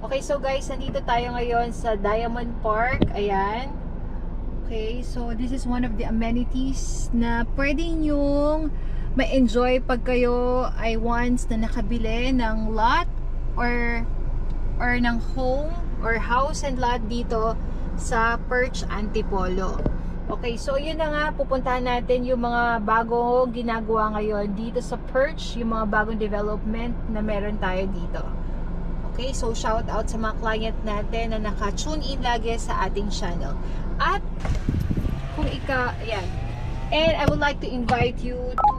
Okay, so guys, nandito tayo ngayon sa Diamond Park. Ayan. Okay, so this is one of the amenities na pwede nyong ma-enjoy pag kayo ay once na nakabili ng lot or ng home or house and lot dito sa Perch Antipolo. Okay, so yun na nga, pupuntahan natin yung mga bagong ginagawa ngayon dito sa Perch, yung mga bagong development na meron tayo dito. Okay, so shout out sa mga client natin na naka-tune in lagi sa ating channel. At kung ayan. And I would like to invite you to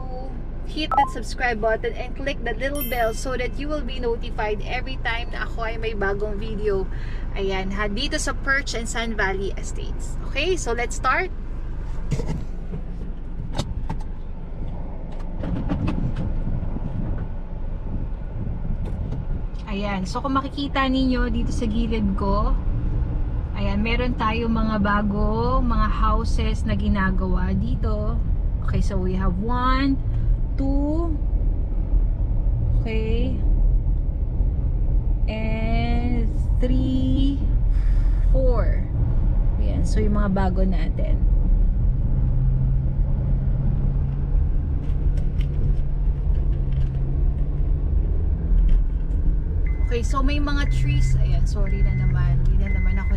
hit that subscribe button and click the little bell so that you will be notified every time na ako ay may bagong video. Ayan, dito sa Perch and Sun Valley Estates. Okay, so let's start. Ayan, so kung makikita ninyo dito sa gilid ko, ayan, meron tayo mga bago, mga houses na ginagawa dito. Okay, so we have 1, 2, okay, and 3, 4. Ayan, so yung mga bago natin. Okay, so may mga trees. Ayan, sorry na naman. Hindi na naman ako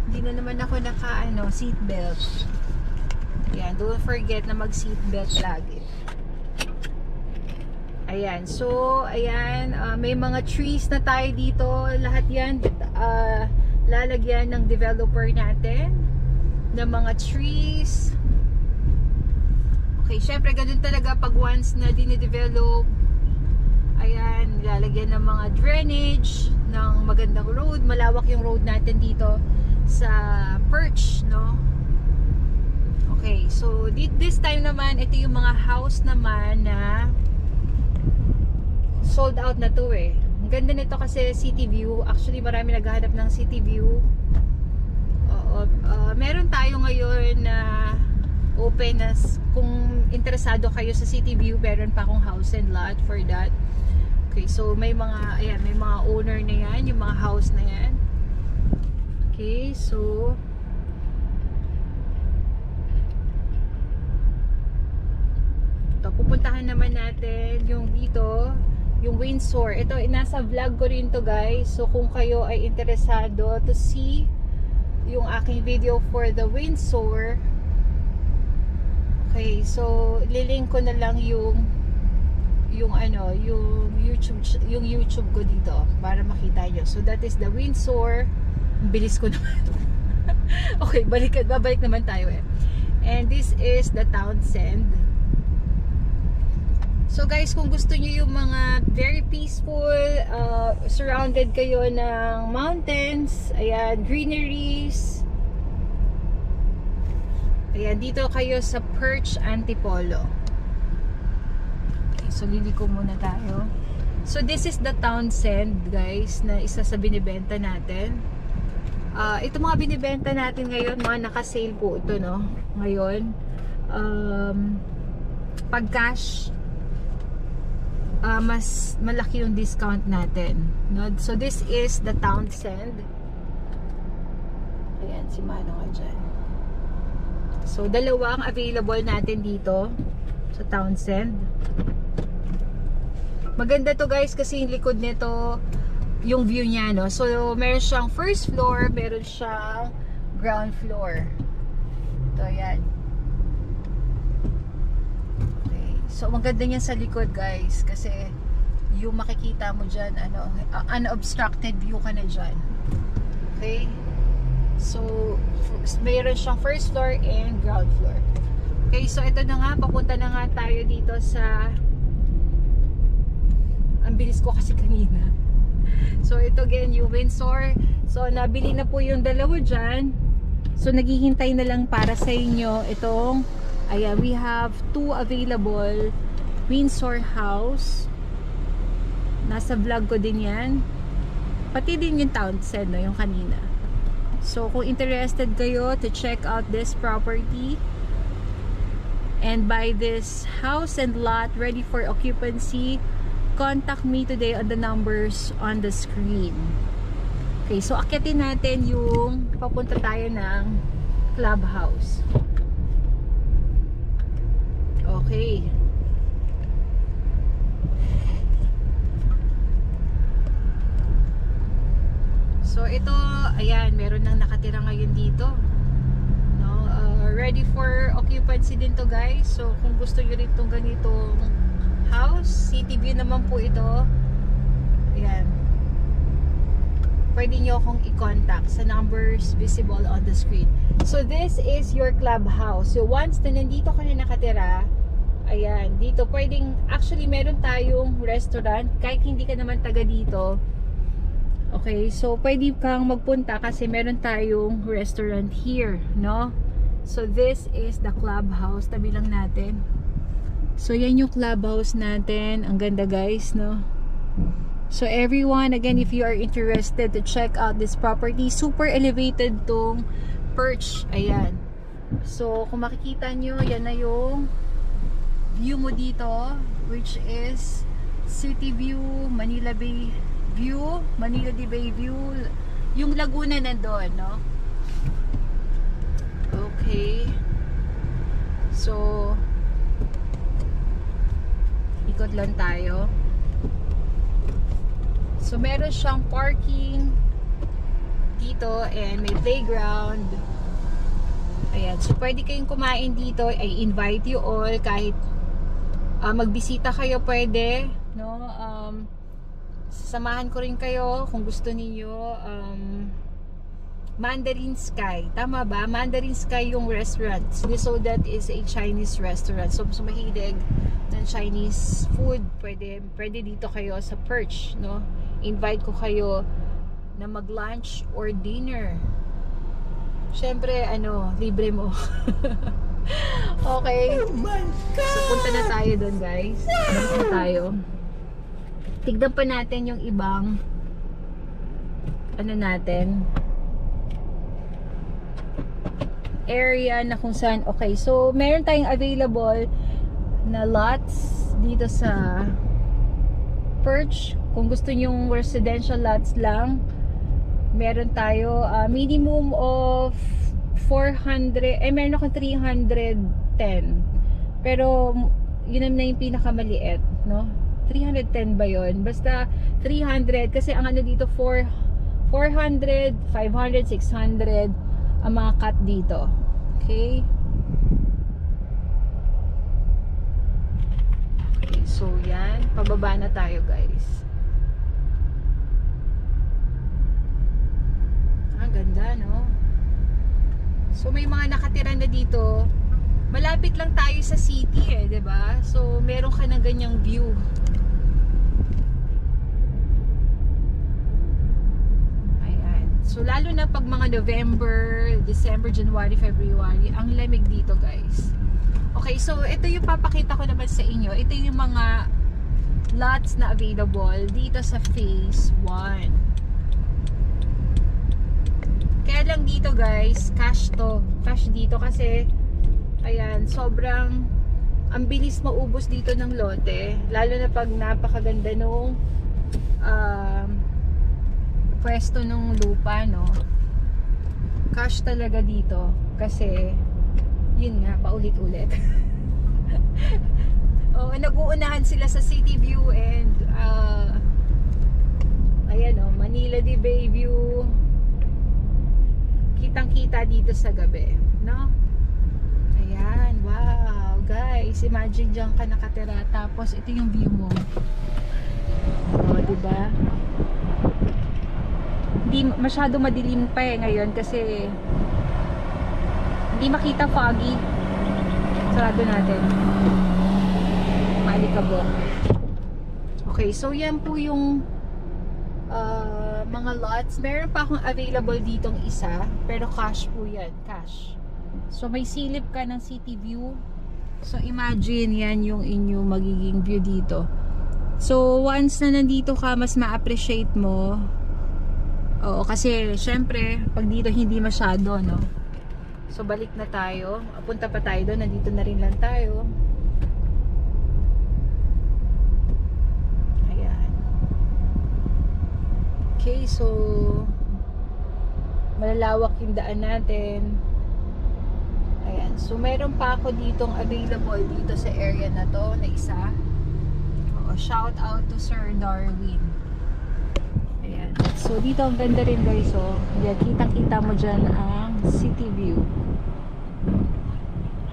hindi na naman ako naka seatbelt. Ayan, don't forget na mag seatbelt lagi. Ayan, so ayan, may mga trees na tayo dito. Lahat yan lalagyan ng developer natin ng mga trees. Okay, syempre ganun talaga pag once na dinidevelop. Ayan, lalagyan ng mga drainage, ng magandang road. Malawak yung road natin dito sa Perch, no? Okay, so this time naman, ito yung mga house naman na sold out na to eh. Ang ganda nito kasi city view. Actually, marami naghahanap ng city view. Meron tayo ngayon na open as kung interesado kayo sa city view, meron pa akong house and lot for that. Okay, so may mga, ayan, may mga owner na yan, yung mga house na yan. Okay, so ito, pupuntahan naman natin yung dito, yung Windsor. Ito, nasa vlog ko rin to guys. So kung kayo ay interesado to see yung aking video for the Windsor, okay, so lilink ko na lang yung YouTube ko dito para makita nyo. So that is the Windsor. Bilis ko naman. Okay, babalik naman tayo eh. And this is the Townsend. So guys, kung gusto nyo yung mga very peaceful, surrounded kayo ng mountains, ayan, greeneries, ayan, dito kayo sa Perch Antipolo. So liliko muna tayo. So this is the Townsend guys, na isa sa binibenta natin. Ito mga binibenta natin ngayon, mga naka-sale po ito, no? Ngayon, pag cash, mas malaki yung discount natin, no? So this is the Townsend. Ayan, si Mano nga dyan. So dalawang available natin dito sa Townsend. Maganda to guys kasi yung likod nito, yung view niya, no? So meron siyang first floor, meron siyang ground floor. Ito, yan. Okay. So maganda niya sa likod guys kasi yung makikita mo dyan, unobstructed view ka na dyan. Okay. So meron siyang first floor and ground floor. Okay, so ito na nga, papunta na nga tayo dito sa, ang bilis ko kasi kanina. So ito again yung Windsor. So nabili na po yung dalawa dyan. So naghihintay na lang para sa inyo itong, ayan, we have 2 available Windsor house. Nasa vlog ko din yan. Pati din yung Townsend, no, yung kanina. So kung interested kayo to check out this property and buy this house and lot ready for occupancy, contact me today on the numbers on the screen. Okay, so akyatin natin yung papunta tayo ng clubhouse. Okay. So ito, ayan, meron nang nakatira ngayon dito. No, ready for occupancy din to, guys. So kung gusto niyo rin itong ganitong house, city view naman po ito. Ayan. Pwede nyo akong i-contact sa numbers visible on the screen. So this is your clubhouse. So once na nandito ka na nakatira, ayan, dito pwedeng, actually meron tayong restaurant kahit hindi ka naman taga dito. Okay, so pwede kang magpunta kasi meron tayong restaurant here, no? So this is the clubhouse. Tabi lang natin. So yan yung clubhouse natin. Ang ganda, guys, no? So everyone, again, if you are interested to check out this property, super elevated tong perch. Ayan. So kung makikita nyo, yan na yung view mo dito, which is city view, Manila Bay view, Manila Bay view, yung Laguna nandun, no? Okay. So ikot lang tayo. So meron siyang parking dito and may playground. Ayan, so pwede kayong kumain dito. I invite you all, kahit magbisita kayo pwede, no? Sasamahan ko rin kayo kung gusto niyo. Mandarin Sky, tama ba? Mandarin Sky yung restaurant. So that is a Chinese restaurant. So mahilig ng Chinese food, pwede dito kayo sa perch, no? Invite ko kayo na mag-lunch or dinner. Syempre, libre mo. Okay. Oh my God! So punta na tayo doon, guys. Punta tayo. Tignan pa natin yung ibang natin area na kung saan. Okay, so meron tayong available na lots dito sa perch. Kung gusto nyong residential lots lang, meron tayo minimum of 400, meron ako 310, pero yun na yung pinakamaliit, no? 310 ba yun? Basta 300, kasi ang dito 400, 500, 600 ang mga cut dito. Okay? Okay, so yan, pababa na tayo, guys. Ganda, no? So may mga nakatira na dito. Malapit lang tayo sa city, 'di ba? So meron ka ng ganyang view. Ayan. So lalo na pag mga November, December, January, February, ang lamig dito, guys. Okay, so ito yung papakita ko naman sa inyo. Ito yung mga lots na available dito sa phase 1. Kaya lang dito, guys, cash to. Cash dito kasi ayan, sobrang ang bilis maubos dito ng lote. Lalo na pag napakaganda nung pwesto nung lupa, no? Cash talaga dito. Kasi yun nga, paulit-ulit. Oh, nag-uunahan sila sa city view and ayan, oh, Manila Bay view. Kitang-kita dito sa gabi, no? Ayan, wow, guys, imagine diyan ka nakatira, tapos ito yung view mo. O, diba? Hindi masyado madilim pa ngayon kasi hindi makita, foggy. Sarado natin. Malikabok. Okay, so yan po yung mga lots. Meron pa akong available ditong isa, pero cash po yan, cash. So may silip ka ng city view. So imagine yan yung inyong magiging view dito. So once na nandito ka, mas ma-appreciate mo. Oo, kasi syempre pag dito hindi masyado, no? So balik na tayo. Punta pa tayo doon, nandito na rin lang tayo. Okay, so malalawak yung daan natin. Ayan, so meron pa ako ditong available dito sa area na to na isa. Shout out to Sir Darwin. Ayan, so dito ang ganda rin guys. So yan, kitang kita mo dyan ang city view.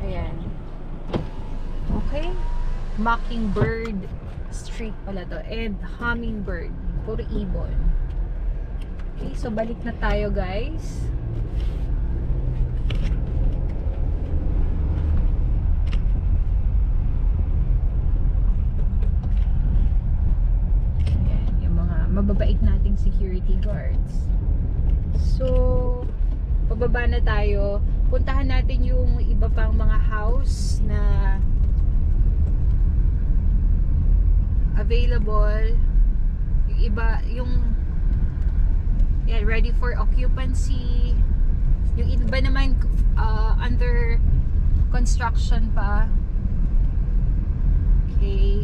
Ayan, okay, Mockingbird Street pala to, and Hummingbird, puro ibon. Okay, so balik na tayo guys. Ayan, yung mga mababait nating security guards. So pababa na tayo. Puntahan natin yung iba pang mga house na available. Yung iba, yung yeah, ready for occupancy. Yung iba naman under construction pa. Okay.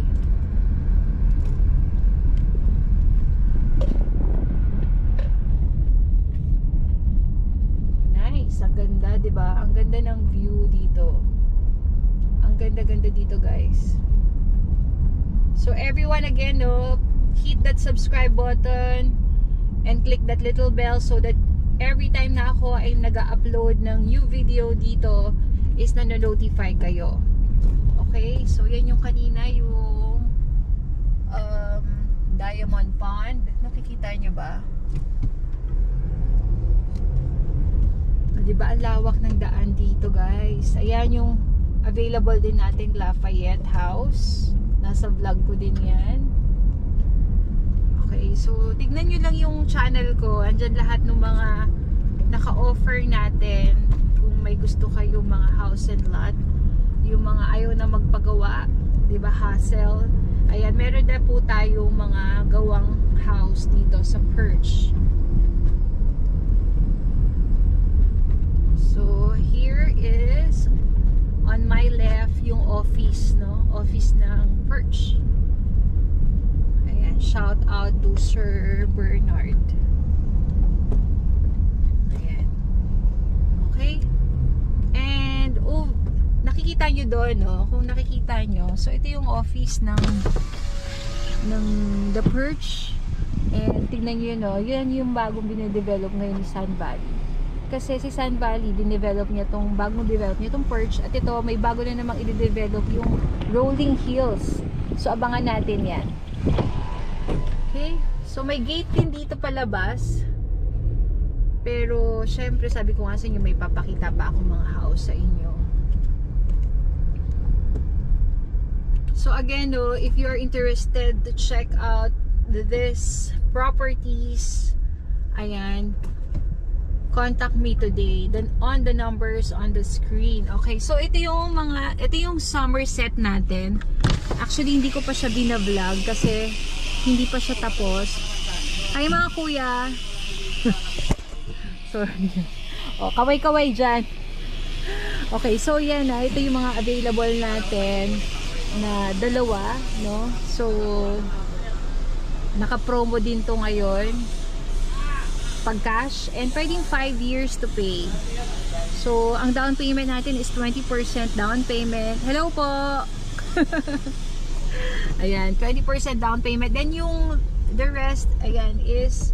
Nice, ang ganda, 'di ba? Ang ganda ng view dito. Ang ganda-ganda dito, guys. So everyone, again, no, hit that subscribe button and click that little bell so that every time na ako ay nag-upload ng new video dito is nano-notify kayo. Okay, so yan yung kanina, yung Diamond Pond. Nakikita nyo ba? Diba ang lawak ng daan dito, guys. Ayan yung available din nating Lafayette House. Nasa vlog ko din yan. Okay, so tignan nyo lang yung channel ko. Andyan lahat ng mga naka-offer natin. Kung may gusto kayo mga house and lot, yung mga ayaw na magpagawa, diba, hassle. Ayan, meron na po tayo mga gawang house dito sa Perch. So here is on my left yung office, no? Office ng Perch. Ayan, shout out to Sir Bernard. Ayan. Okay. And nakikita nyo doon, no? Kung nakikita nyo, so ito yung office ng The Perch. And tingnan nyo, no? Yan yung bagong bine-develop ngayon ni Sun Valley. Kasi si Sun Valley, dinevelop niya itong bagong develop niya itong Perch, at ito may bago na namang i-develop yung Rolling Hills. So abangan natin yan. Okay, so may gate din dito palabas, pero syempre sabi ko nga sa inyo, may papakita pa ako mga house sa inyo. So again, no, if you're interested to check out this properties, ayan, contact me today then on the numbers on the screen. Okay, so ito yung Somerset natin. Actually hindi ko pa siya bina-vlog kasi hindi pa siya tapos. Ay mga kuya. Sorry. Oh, kaway-kaway dyan. Okay, so yan na, ito yung mga available natin na dalawa, no? So naka-promo din to ngayon pag cash, and pwedeng 5 years to pay. So ang down payment natin is 20% down payment. Hello po. Ayan, 20% down payment, then yung the rest, ayan, is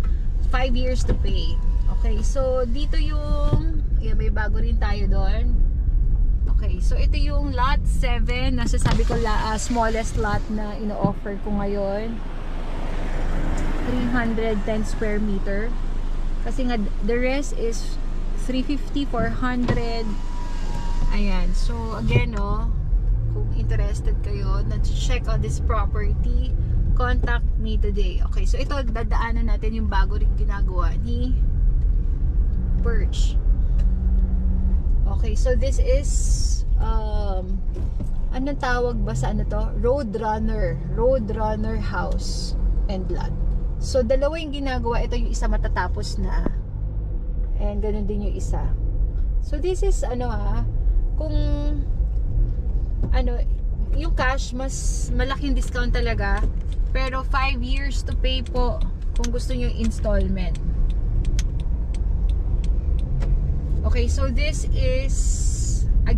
5 years to pay. Okay, so dito yung ayan, may bago rin tayo doon. Okay, so ito yung lot 7, nasasabi ko smallest lot na ino-offer ko ngayon, 310 square meter. Kasi nga, the rest is 350, 400. Ayan. So, again, no, kung interested kayo na check out this property, contact me today. Okay, so ito, dadaanan natin yung bago rin ginagawa ni Perch. Okay, so this is, anong tawag ba sa ano to? Roadrunner House and Lot. So, dalawa yung ginagawa. Ito yung isa matatapos na. And ganun din yung isa. So, this is, kung, yung cash, mas malaking discount talaga. Pero, 5 years to pay po. kung gusto nyo installment. Okay, so this is a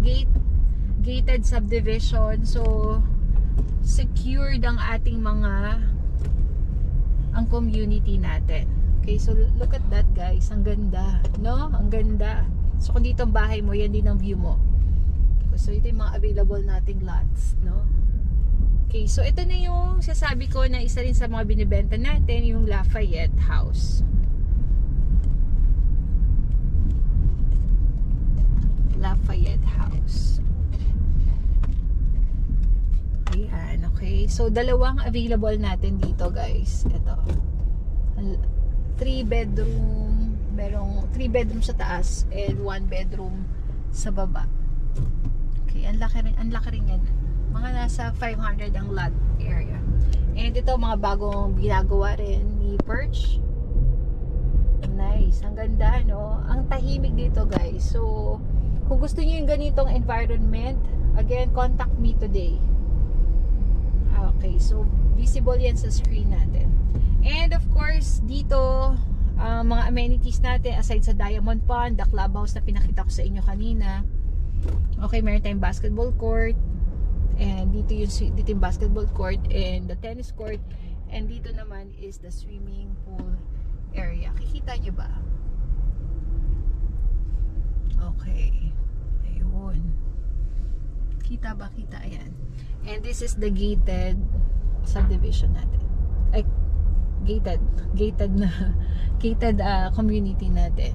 gated subdivision. So secured ang ating ang community natin. Okay, so look at that guys. Ang ganda, no? Ang ganda. So kung dito ang bahay mo, yan din ang view mo. So ito yung mga available nating lots, no? Okay, so ito na yung sasabi ko na isa rin sa mga binibenta natin, yung Lafayette House. Lafayette House. Ayan, okay. So dalawang available natin dito guys. Ito. 3 bedroom, merong 3 bedroom sa taas and 1 bedroom sa baba. Okay, ang laki rin yan. Mga nasa 500 ang lot area. And ito mga bagong ginagawa rin ni Perch. Nice, ang ganda no. Ang tahimik dito guys. So kung gusto niyo yung ganitong environment, again, contact me today. Okay, so visible yan sa screen natin. And of course, dito mga amenities natin aside sa Diamond Pond, the clubhouse na pinakita ko sa inyo kanina. Okay, meron tayong basketball court. And dito yung basketball court and the tennis court. And dito naman is the swimming pool area. Kikita nyo ba? Okay. Ayun. Kita ba? Kita. Ayan. And this is the gated subdivision natin. Ay, gated community natin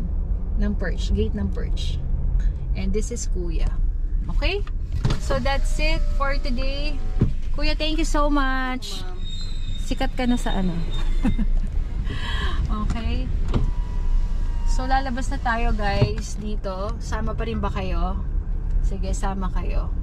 ng Perch. Gate ng Perch. And this is Kuya. Okay? So that's it for today. Kuya, thank you so much. Sikat ka na sa ano. Okay. So lalabas na tayo guys dito. Sama pa rin ba kayo? Sige, sama kayo.